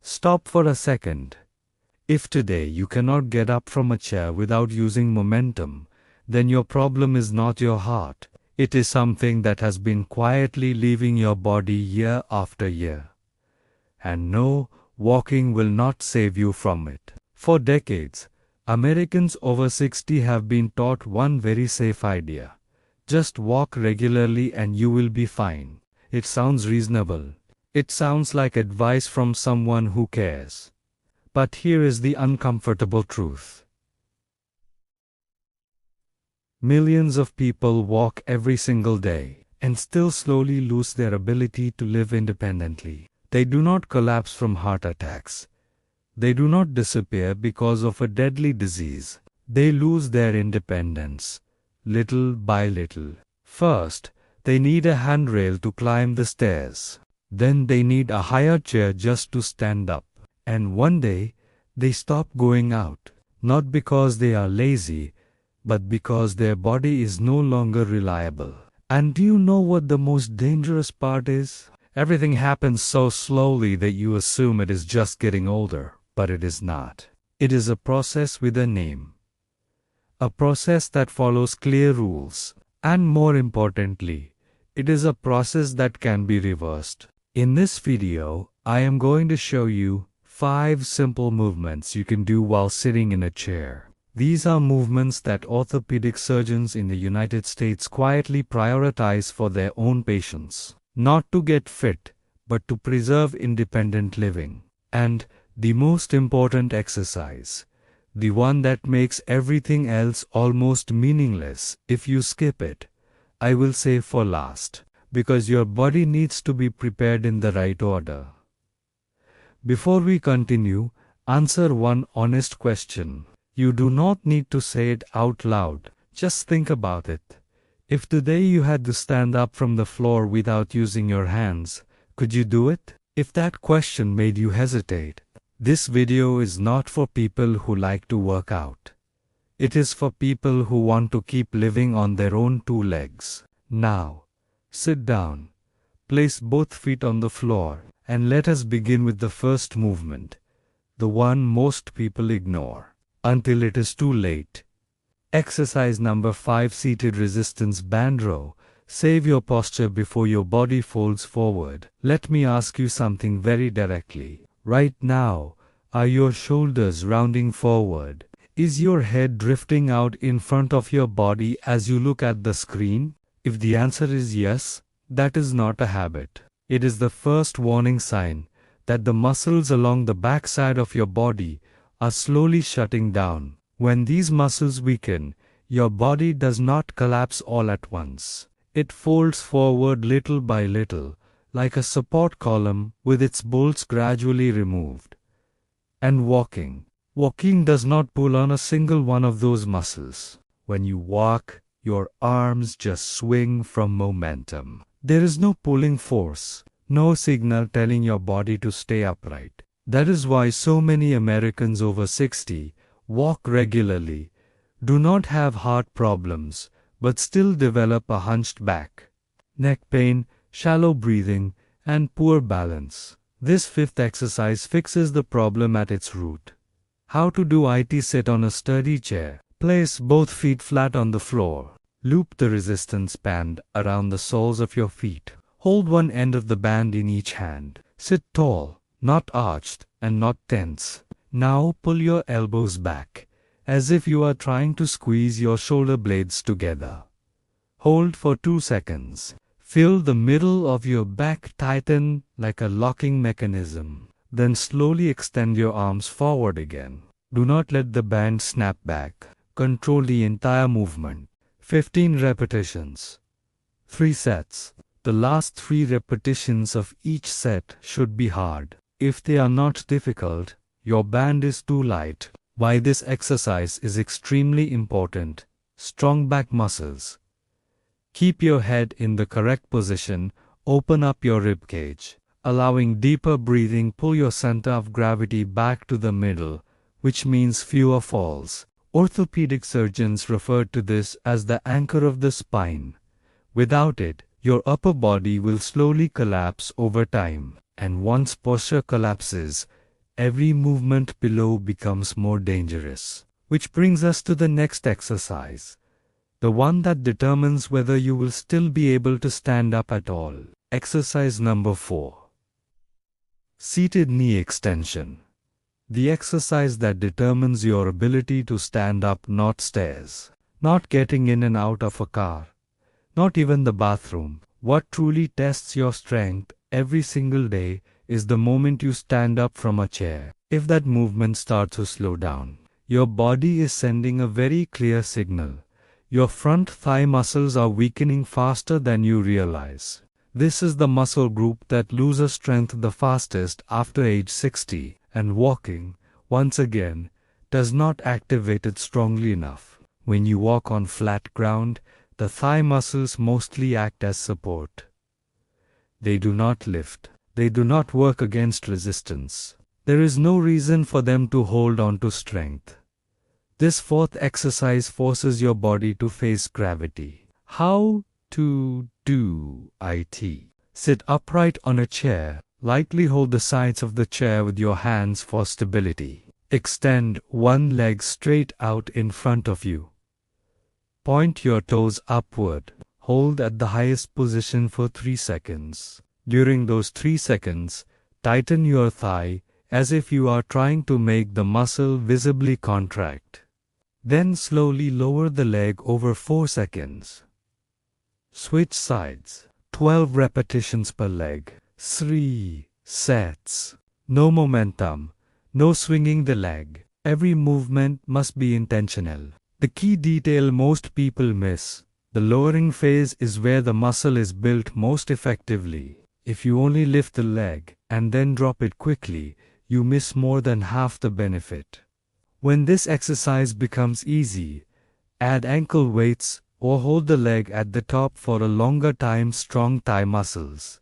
Stop for a second. If today you cannot get up from a chair without using momentum, then your problem is not your heart. It is something that has been quietly leaving your body year after year. And no, walking will not save you from it. For decades, Americans over 60 have been taught one very safe idea. Just walk regularly and you will be fine. It sounds reasonable. It sounds like advice from someone who cares. But here is the uncomfortable truth. Millions of people walk every single day and still slowly lose their ability to live independently. They do not collapse from heart attacks. They do not disappear because of a deadly disease. They lose their independence, little by little. First, they need a handrail to climb the stairs. Then they need a higher chair just to stand up. And one day, they stop going out, not because they are lazy, but because their body is no longer reliable. And do you know what the most dangerous part is? Everything happens so slowly that you assume it is just getting older, but it is not. It is a process with a name. A process that follows clear rules. And more importantly, it is a process that can be reversed. In this video, I am going to show you 5 simple movements you can do while sitting in a chair. These are movements that orthopedic surgeons in the United States quietly prioritize for their own patients. Not to get fit, but to preserve independent living. And the most important exercise, the one that makes everything else almost meaningless if you skip it, I will save for last, because your body needs to be prepared in the right order. Before we continue, answer one honest question. You do not need to say it out loud, just think about it. If today you had to stand up from the floor without using your hands, could you do it? If that question made you hesitate, this video is not for people who like to work out. It is for people who want to keep living on their own 2 legs. Now, sit down, place both feet on the floor, and let us begin with the first movement, the one most people ignore, until it is too late. Exercise number 5, seated resistance band row. Save your posture before your body folds forward. Let me ask you something very directly. Right now, are your shoulders rounding forward? Is your head drifting out in front of your body as you look at the screen? If the answer is yes, that is not a habit. It is the first warning sign that the muscles along the backside of your body are slowly shutting down. When these muscles weaken, your body does not collapse all at once. It folds forward little by little, like a support column with its bolts gradually removed. And walking does not pull on a single one of those muscles. When you walk, your arms just swing from momentum. There is no pulling force, no signal telling your body to stay upright. That is why so many Americans over 60 walk regularly, do not have heart problems, but still develop a hunched back, neck pain, shallow breathing, and poor balance. This 5th exercise fixes the problem at its root. How to do it? Sit on a sturdy chair. Place both feet flat on the floor. Loop the resistance band around the soles of your feet. Hold one end of the band in each hand. Sit tall, not arched, and not tense. Now pull your elbows back, as if you are trying to squeeze your shoulder blades together. Hold for 2 seconds. Feel the middle of your back tighten like a locking mechanism. Then slowly extend your arms forward again. Do not let the band snap back. Control the entire movement. 15 repetitions. 3 sets. The last 3 repetitions of each set should be hard. If they are not difficult, your band is too light. Why this exercise is extremely important. Strong back muscles. Keep your head in the correct position. Open up your rib cage. Allowing deeper breathing, pull your center of gravity back to the middle, which means fewer falls. Orthopedic surgeons refer to this as the anchor of the spine. Without it, your upper body will slowly collapse over time. And once posture collapses, every movement below becomes more dangerous. Which brings us to the next exercise, the one that determines whether you will still be able to stand up at all. Exercise number 4. Seated knee extension. The exercise that determines your ability to stand up, not stairs, not getting in and out of a car, not even the bathroom. What truly tests your strength every single day is the moment you stand up from a chair. If that movement starts to slow down, your body is sending a very clear signal. Your front thigh muscles are weakening faster than you realize. This is the muscle group that loses strength the fastest after age 60, and walking, once again, does not activate it strongly enough. When you walk on flat ground, the thigh muscles mostly act as support. They do not lift. They do not work against resistance. There is no reason for them to hold on to strength. This fourth exercise forces your body to face gravity. How to do it? Sit upright on a chair. Lightly hold the sides of the chair with your hands for stability. Extend one leg straight out in front of you. Point your toes upward. Hold at the highest position for 3 seconds. During those 3 seconds, tighten your thigh as if you are trying to make the muscle visibly contract. Then slowly lower the leg over 4 seconds. Switch sides. 12 repetitions per leg. 3 sets. No momentum. No swinging the leg. Every movement must be intentional. The key detail most people miss: the lowering phase is where the muscle is built most effectively. If you only lift the leg and then drop it quickly, you miss more than half the benefit. When this exercise becomes easy, add ankle weights or hold the leg at the top for a longer time. Strong thigh muscles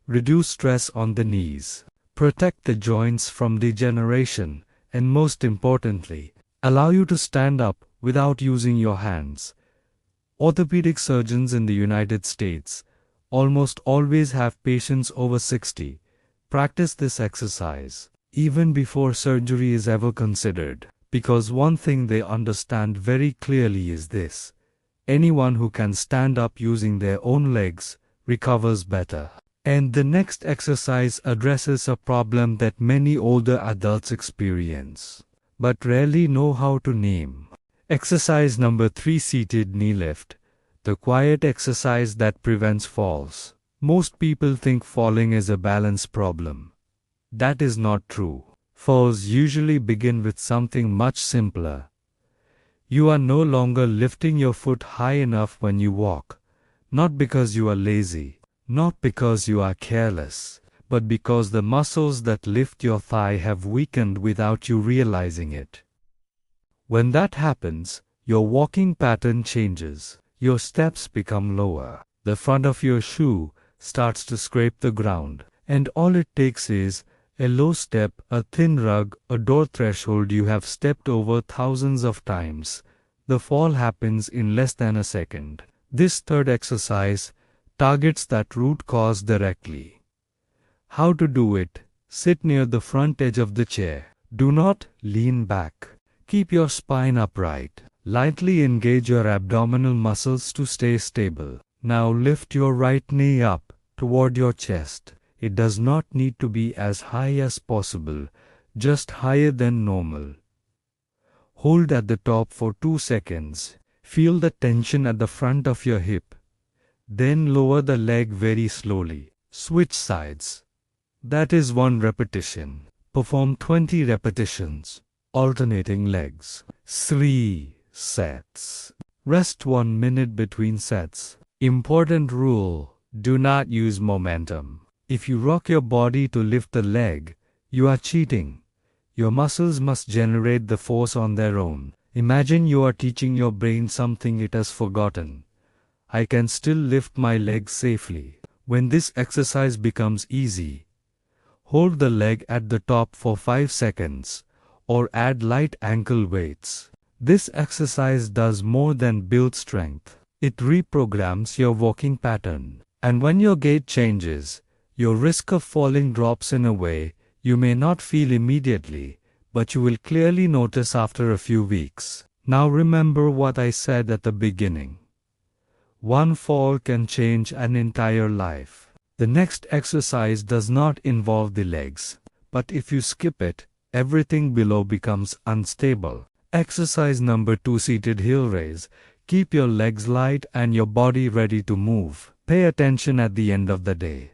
reduce stress on the knees, protect the joints from degeneration, and most importantly, allow you to stand up without using your hands. Orthopedic surgeons in the United States almost always have patients over 60 practice this exercise even before surgery is ever considered, because one thing they understand very clearly is this: anyone who can stand up using their own legs recovers better. And the next exercise addresses a problem that many older adults experience, but rarely know how to name. Exercise number 3, seated knee lift. The quiet exercise that prevents falls. Most people think falling is a balance problem. That is not true. Falls usually begin with something much simpler. You are no longer lifting your foot high enough when you walk, not because you are lazy, not because you are careless, but because the muscles that lift your thigh have weakened without you realizing it. When that happens, your walking pattern changes. Your steps become lower. The front of your shoe starts to scrape the ground, and all it takes is a low step, a thin rug, a door threshold you have stepped over thousands of times. The fall happens in less than a second. This third exercise targets that root cause directly. How to do it? Sit near the front edge of the chair. Do not lean back. Keep your spine upright. Lightly engage your abdominal muscles to stay stable. Now lift your right knee up toward your chest. It does not need to be as high as possible, just higher than normal. Hold at the top for 2 seconds. Feel the tension at the front of your hip. Then lower the leg very slowly. Switch sides. That is 1 repetition. Perform 20 repetitions, alternating legs. 3 sets. Rest 1 minute between sets. Important rule: do not use momentum. If you rock your body to lift the leg, you are cheating. Your muscles must generate the force on their own. Imagine you are teaching your brain something it has forgotten. I can still lift my leg safely. When this exercise becomes easy, hold the leg at the top for 5 seconds, or add light ankle weights. This exercise does more than build strength. It reprograms your walking pattern. And when your gait changes, your risk of falling drops in a way You may not feel immediately, but you will clearly notice after a few weeks. Now remember what I said at the beginning. One fall can change an entire life. The next exercise does not involve the legs, but if you skip it, everything below becomes unstable. Exercise number 2, seated heel raise. Keep your legs light and your body ready to move. Pay attention at the end of the day.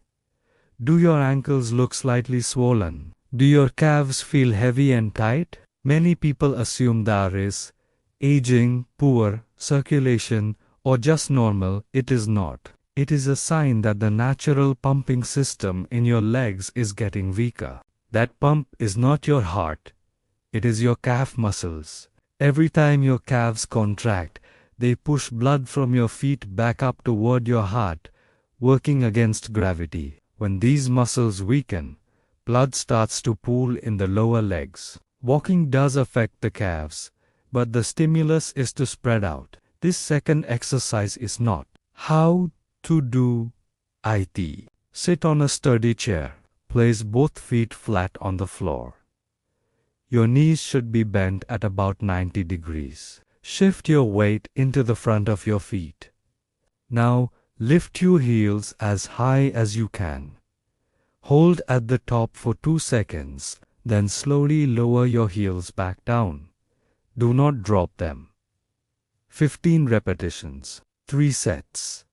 Do your ankles look slightly swollen? Do your calves feel heavy and tight? Many people assume there is aging, poor circulation, or just normal. It is not. It is a sign that the natural pumping system in your legs is getting weaker. That pump is not your heart. It is your calf muscles. Every time your calves contract, they push blood from your feet back up toward your heart, working against gravity. When these muscles weaken, blood starts to pool in the lower legs. Walking does affect the calves, but the stimulus is to spread out. This second exercise is not. How to do it. Sit on a sturdy chair. Place both feet flat on the floor. Your knees should be bent at about 90 degrees. Shift your weight into the front of your feet. Now, lift your heels as high as you can. Hold at the top for 2 seconds, then slowly lower your heels back down. Do not drop them. 15 repetitions, 3 sets.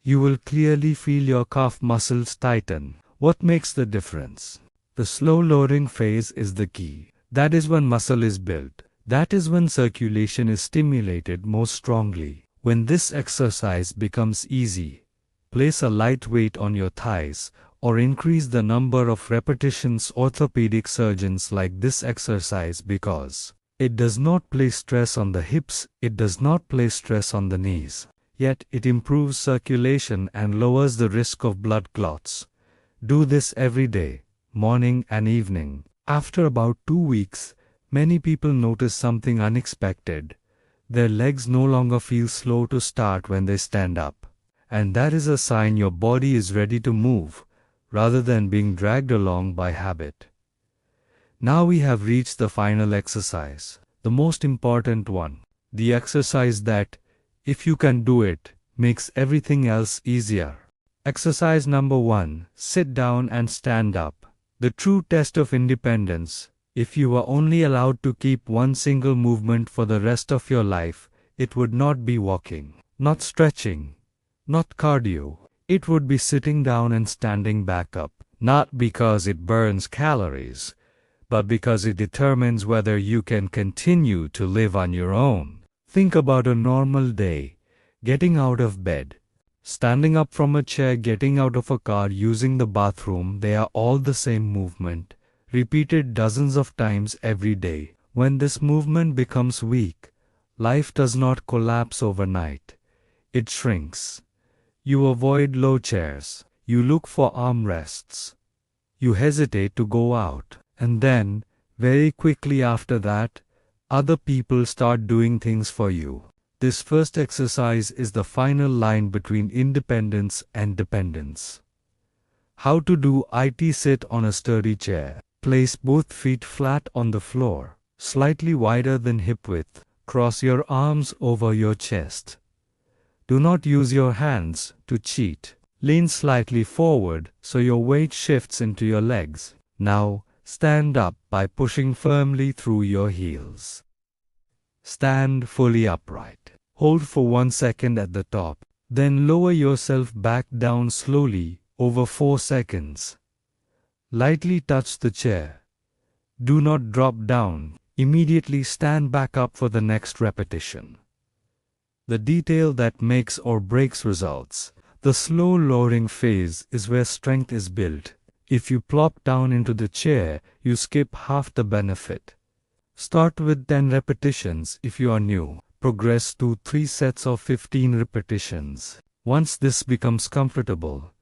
You will clearly feel your calf muscles tighten. What makes the difference? The slow lowering phase is the key. That is when muscle is built. That is when circulation is stimulated most strongly. When this exercise becomes easy, place a light weight on your thighs or increase the number of repetitions. Orthopedic surgeons like this exercise because it does not place stress on the hips, it does not place stress on the knees. Yet it improves circulation and lowers the risk of blood clots. Do this every day, morning and evening. After about 2 weeks, many people notice something unexpected. Their legs no longer feel slow to start when they stand up. And that is a sign your body is ready to move, rather than being dragged along by habit. Now we have reached the final exercise, the most important one. The exercise that, if you can do it, makes everything else easier. Exercise number 1, sit down and stand up. The true test of independence. If you were only allowed to keep one single movement for the rest of your life, it would not be walking, not stretching, not cardio. It would be sitting down and standing back up. Not because it burns calories, but because it determines whether you can continue to live on your own. Think about a normal day. Getting out of bed, standing up from a chair, getting out of a car, using the bathroom, they are all the same movement, repeated dozens of times every day. When this movement becomes weak, life does not collapse overnight. It shrinks. You avoid low chairs. You look for armrests. You hesitate to go out. And then, very quickly after that, other people start doing things for you. This first exercise is the final line between independence and dependence. How to do it. Sit on a sturdy chair. Place both feet flat on the floor, slightly wider than hip width. Cross your arms over your chest. Do not use your hands to cheat. Lean slightly forward so your weight shifts into your legs. Now, stand up by pushing firmly through your heels. Stand fully upright. Hold for 1 second at the top. Then lower yourself back down slowly over 4 seconds. Lightly touch the chair. Do not drop down. Immediately stand back up for the next repetition. The detail that makes or breaks results. The slow lowering phase is where strength is built. If you plop down into the chair, you skip half the benefit. Start with 10 repetitions if you are new. Progress to 3 sets of 15 repetitions. Once this becomes comfortable,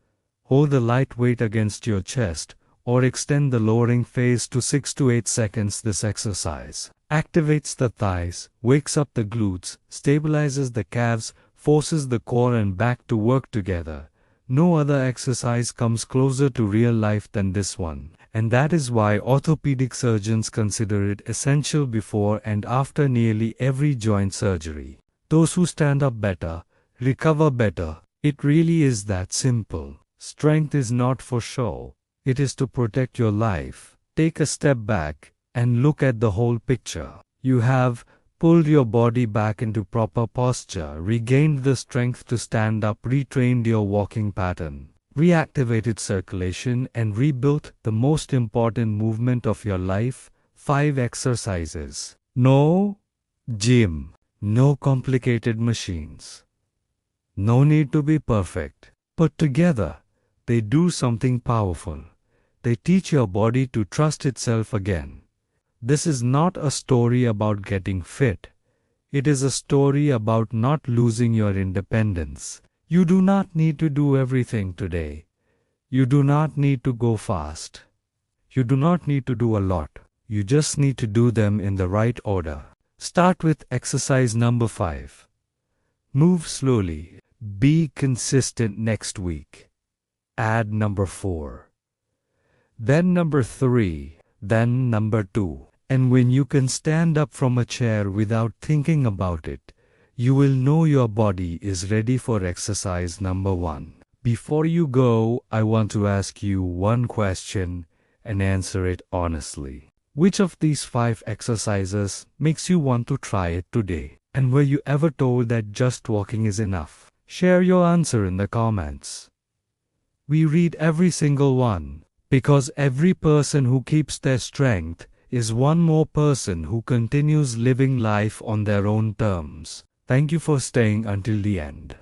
hold the light weight against your chest or extend the lowering phase to 6 to 8 seconds. This exercise activates the thighs, wakes up the glutes, stabilizes the calves, forces the core and back to work together. No other exercise comes closer to real life than this one. And that is why orthopedic surgeons consider it essential before and after nearly every joint surgery. Those who stand up better, recover better. It really is that simple. Strength is not for show. It is to protect your life. Take a step back and look at the whole picture. You have pulled your body back into proper posture, regained the strength to stand up, retrained your walking pattern, reactivated circulation, and rebuilt the most important movement of your life, 5 exercises. No gym, no complicated machines. No need to be perfect. But together, they do something powerful. They teach your body to trust itself again. This is not a story about getting fit. It is a story about not losing your independence. You do not need to do everything today. You do not need to go fast. You do not need to do a lot. You just need to do them in the right order. Start with exercise number 5. Move slowly. Be consistent next week. Add number 4. Then number 3. Then number 2. And when you can stand up from a chair without thinking about it, you will know your body is ready for exercise number 1. Before you go, I want to ask you one question and answer it honestly. Which of these 5 exercises makes you want to try it today? And were you ever told that just walking is enough? Share your answer in the comments. We read every single one, because every person who keeps their strength is one more person who continues living life on their own terms. Thank you for staying until the end.